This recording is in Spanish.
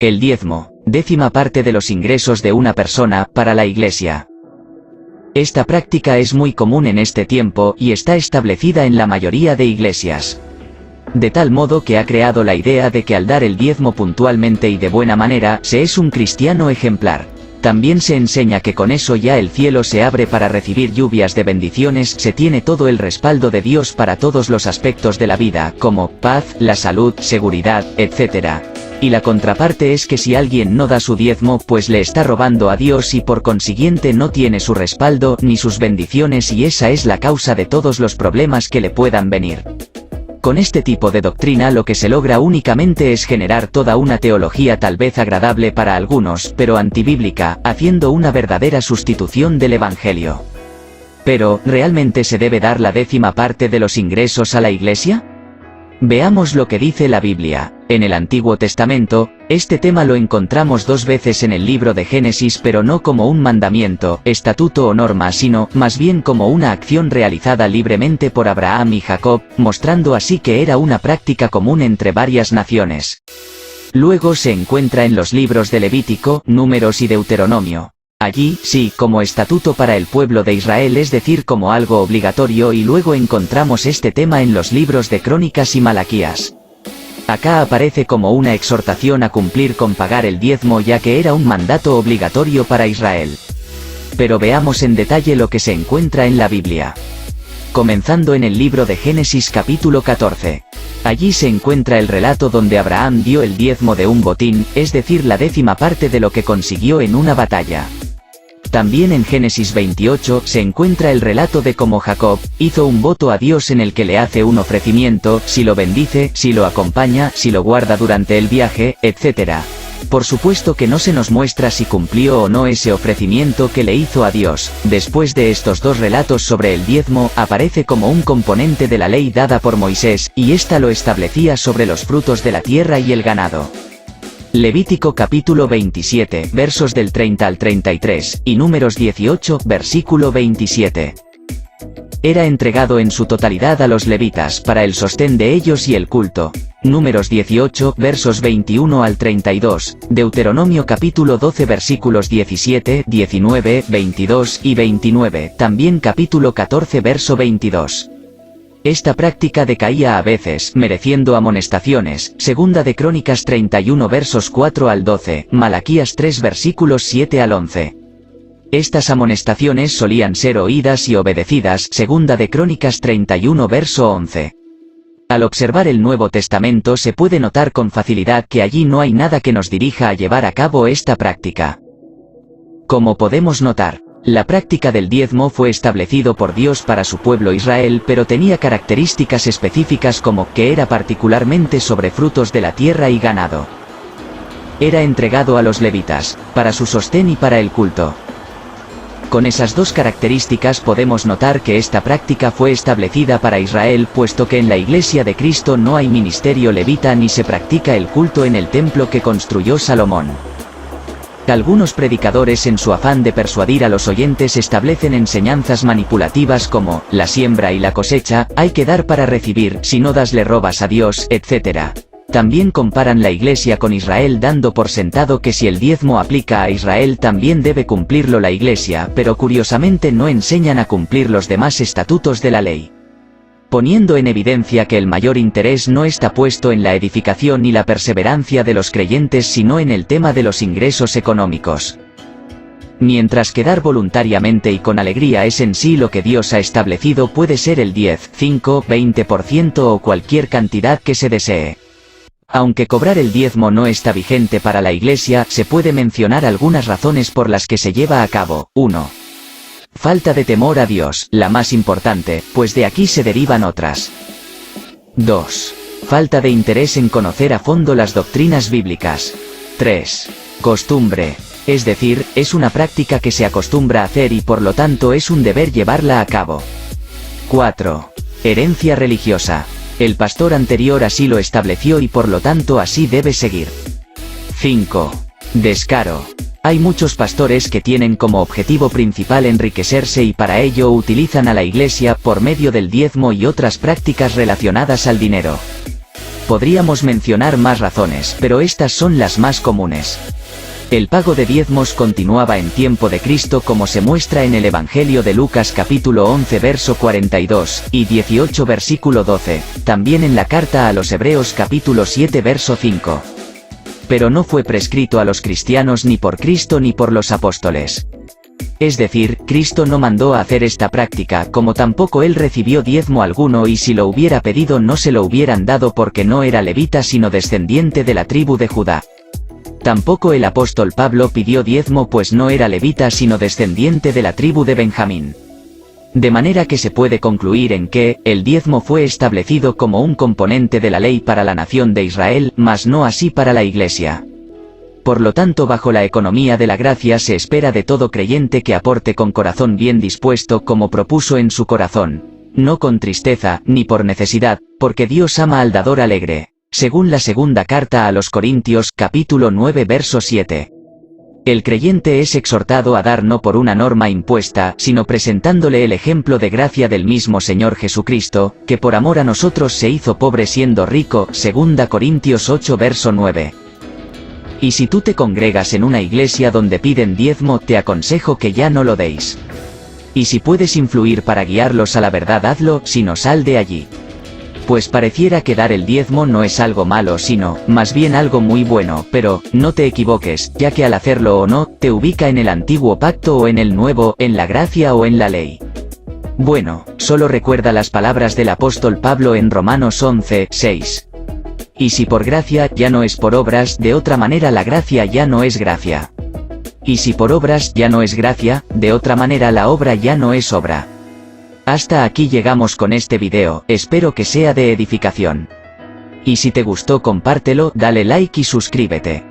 El diezmo, 10ª parte de los ingresos de una persona, para la Iglesia. Esta práctica es muy común en este tiempo y está establecida en la mayoría de iglesias. De tal modo que ha creado la idea de que al dar el diezmo puntualmente y de buena manera, se es un cristiano ejemplar. También se enseña que con eso ya el cielo se abre para recibir lluvias de bendiciones, se tiene todo el respaldo de Dios para todos los aspectos de la vida, como paz, la salud, seguridad, etc. Y la contraparte es que si alguien no da su diezmo, pues le está robando a Dios y por consiguiente no tiene su respaldo ni sus bendiciones, y esa es la causa de todos los problemas que le puedan venir. Con este tipo de doctrina lo que se logra únicamente es generar toda una teología tal vez agradable para algunos, pero antibíblica, haciendo una verdadera sustitución del Evangelio. Pero, ¿realmente se debe dar la 10ª parte de los ingresos a la Iglesia? Veamos lo que dice la Biblia. En el Antiguo Testamento, este tema lo encontramos 2 veces en el libro de Génesis, pero no como un mandamiento, estatuto o norma, sino, más bien como una acción realizada libremente por Abraham y Jacob, mostrando así que era una práctica común entre varias naciones. Luego se encuentra en los libros de Levítico, Números y Deuteronomio. Allí, sí, como estatuto para el pueblo de Israel, es decir, como algo obligatorio, y luego encontramos este tema en los libros de Crónicas y Malaquías. Acá aparece como una exhortación a cumplir con pagar el diezmo, ya que era un mandato obligatorio para Israel. Pero veamos en detalle lo que se encuentra en la Biblia. Comenzando en el libro de Génesis capítulo 14. Allí se encuentra el relato donde Abraham dio el diezmo de un botín, es decir, la 10ª parte de lo que consiguió en una batalla. También en Génesis 28 se encuentra el relato de cómo Jacob hizo un voto a Dios en el que le hace un ofrecimiento, si lo bendice, si lo acompaña, si lo guarda durante el viaje, etc. Por supuesto que no se nos muestra si cumplió o no ese ofrecimiento que le hizo a Dios. Después de estos 2 relatos sobre el diezmo, aparece como un componente de la ley dada por Moisés, y ésta lo establecía sobre los frutos de la tierra y el ganado. Levítico capítulo 27, versos del 30 al 33, y Números 18, versículo 27. Era entregado en su totalidad a los levitas para el sostén de ellos y el culto. Números 18, versos 21 al 32, Deuteronomio capítulo 12 versículos 17, 19, 22 y 29, también capítulo 14 verso 22. Esta práctica decaía a veces, mereciendo amonestaciones, segunda de Crónicas 31 versos 4 al 12, Malaquías 3 versículos 7 al 11. Estas amonestaciones solían ser oídas y obedecidas, segunda de Crónicas 31 verso 11. Al observar el Nuevo Testamento se puede notar con facilidad que allí no hay nada que nos dirija a llevar a cabo esta práctica. Como podemos notar, la práctica del diezmo fue establecido por Dios para su pueblo Israel, pero tenía características específicas como que era particularmente sobre frutos de la tierra y ganado. Era entregado a los levitas, para su sostén y para el culto. Con esas 2 características podemos notar que esta práctica fue establecida para Israel, puesto que en la Iglesia de Cristo no hay ministerio levita ni se practica el culto en el templo que construyó Salomón. Algunos predicadores, en su afán de persuadir a los oyentes, establecen enseñanzas manipulativas como, la siembra y la cosecha, hay que dar para recibir, si no das le robas a Dios, etc. También comparan la Iglesia con Israel, dando por sentado que si el diezmo aplica a Israel también debe cumplirlo la Iglesia, pero curiosamente no enseñan a cumplir los demás estatutos de la ley, poniendo en evidencia que el mayor interés no está puesto en la edificación y la perseverancia de los creyentes, sino en el tema de los ingresos económicos. Mientras que dar voluntariamente y con alegría es en sí lo que Dios ha establecido, puede ser el 10, 5, 20% o cualquier cantidad que se desee. Aunque cobrar el diezmo no está vigente para la Iglesia, se puede mencionar algunas razones por las que se lleva a cabo. 1. Falta de temor a Dios, la más importante, pues de aquí se derivan otras. 2. Falta de interés en conocer a fondo las doctrinas bíblicas. 3. Costumbre. Es decir, es una práctica que se acostumbra a hacer y por lo tanto es un deber llevarla a cabo. 4. Herencia religiosa. El pastor anterior así lo estableció y por lo tanto así debe seguir. 5. Descaro. Hay muchos pastores que tienen como objetivo principal enriquecerse y para ello utilizan a la Iglesia por medio del diezmo y otras prácticas relacionadas al dinero. Podríamos mencionar más razones, pero estas son las más comunes. El pago de diezmos continuaba en tiempo de Cristo, como se muestra en el Evangelio de Lucas capítulo 11 verso 42, y 18 versículo 12, también en la carta a los Hebreos capítulo 7 verso 5. Pero no fue prescrito a los cristianos ni por Cristo ni por los apóstoles. Es decir, Cristo no mandó a hacer esta práctica, como tampoco él recibió diezmo alguno, y si lo hubiera pedido no se lo hubieran dado porque no era levita sino descendiente de la tribu de Judá. Tampoco el apóstol Pablo pidió diezmo pues no era levita sino descendiente de la tribu de Benjamín. De manera que se puede concluir en que, el diezmo fue establecido como un componente de la ley para la nación de Israel, mas no así para la Iglesia. Por lo tanto, bajo la economía de la gracia se espera de todo creyente que aporte con corazón bien dispuesto como propuso en su corazón, no con tristeza, ni por necesidad, porque Dios ama al dador alegre, según la segunda carta a los Corintios, capítulo 9 verso 7. El creyente es exhortado a dar no por una norma impuesta, sino presentándole el ejemplo de gracia del mismo Señor Jesucristo, que por amor a nosotros se hizo pobre siendo rico, segunda Corintios 8 verso 9. Y si tú te congregas en una iglesia donde piden diezmo, te aconsejo que ya no lo deis. Y si puedes influir para guiarlos a la verdad, hazlo, si no, sal de allí. Pues pareciera que dar el diezmo no es algo malo sino, más bien algo muy bueno, pero, no te equivoques, ya que al hacerlo o no, te ubica en el antiguo pacto o en el nuevo, en la gracia o en la ley. Bueno, solo recuerda las palabras del apóstol Pablo en Romanos 11, 6. Y si por gracia, ya no es por obras, de otra manera la gracia ya no es gracia. Y si por obras, ya no es gracia, de otra manera la obra ya no es obra. Hasta aquí llegamos con este video, espero que sea de edificación. Y si te gustó compártelo, dale like y suscríbete.